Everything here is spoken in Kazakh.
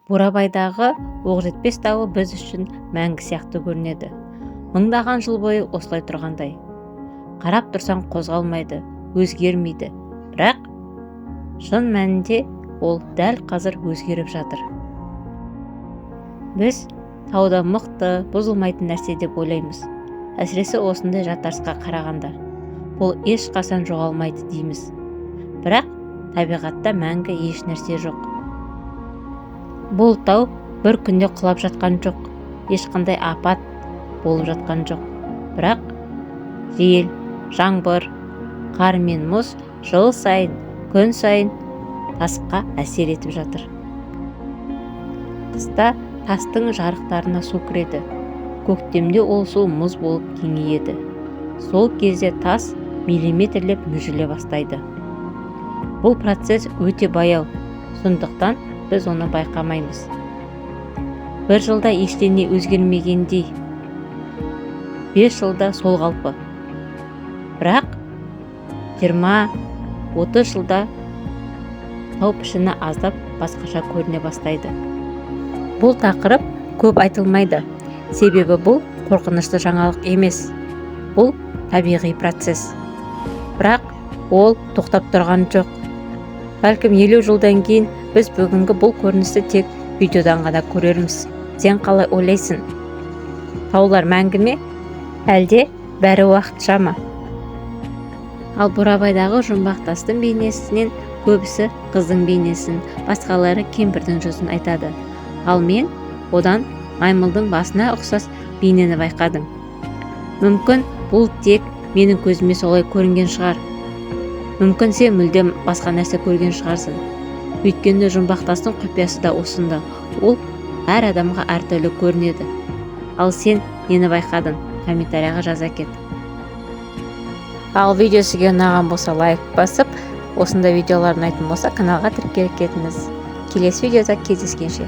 Бурабайдағы оқжетпес тауы біз үшін мәңгі сияқты көрінеді. Мыңдаған жыл бойы осылай тұрғандай. Қарап тұрсаң қозғалмайды, өзгермейді. Бірақ шын мәнінде ол дәл қазір өзгеріп жатыр. Біз тауда мықты, бұзылмайтын нәрсе деп ойлаймыз. Әсіресе осындай жартасқа қарағанда. Бұл ешқашан жоғалмайды дейміз. Бірақ табиғатта мәңгі еш нәрсе жоқ. Бұл тау бір күнде құлап жатқан жоқ, ешқандай апат болып жатқан жоқ. Бірақ жел, жаңбыр, қар мен мұз жыл сайын, күн сайын тасқа әсер етіп жатыр. Қыста тастың жарықтарына су кіреді. Көктемде ол су мұз болып кеңейеді. Сол кезде тас миллиметрлеп мүжіле бастайды. Бұл процесс өте баяу, сондықтан біз оны байқамаймыз. Бір жылда ештеңе өзгермегендей, 5 жылда сол қалпы. Бірақ 20-30 жылда тау пішіні аздап басқаша көріне бастайды. Бұл тақырып көп айтылмайды, себебі бұл қорқынышты жаңалық емес. Бұл табиғи процесс. Бірақ ол тоқтап тұрған жоқ. Бәлкім 50 жылдан кейін біз бүгінгі бұл көріністі тек видеодан ғана көрерміз. Сен қалай ойлайсың? Таулар мәңгі ме? Әлде бәрі уақытша ма? Ал Бурабайдағы жұмбақ тастың бейнесінен көбісі қыздың бейнесін, басқалары кемпірдің жүзін айтады. Ал мен одан маймылдың басына ұқсас бейнені байқадым. Мүмкін бұл тек менің көзіме солай көрінген шығар. Мүмкін сен мүлдем басқа нәрсе көрген шығарсың. Өйткені жұмбақ тастың құпиясы да осында. Ол әр адамға әртүрлі көрінеді. Ал сен нені байқадың? Комментарияға жаза кет. Ал видео сізге ұнаған болса лайк басып, осындай видеолар ұнайтын болса каналға тіркеліп кетіңіз. Келесі видеода кездескенше.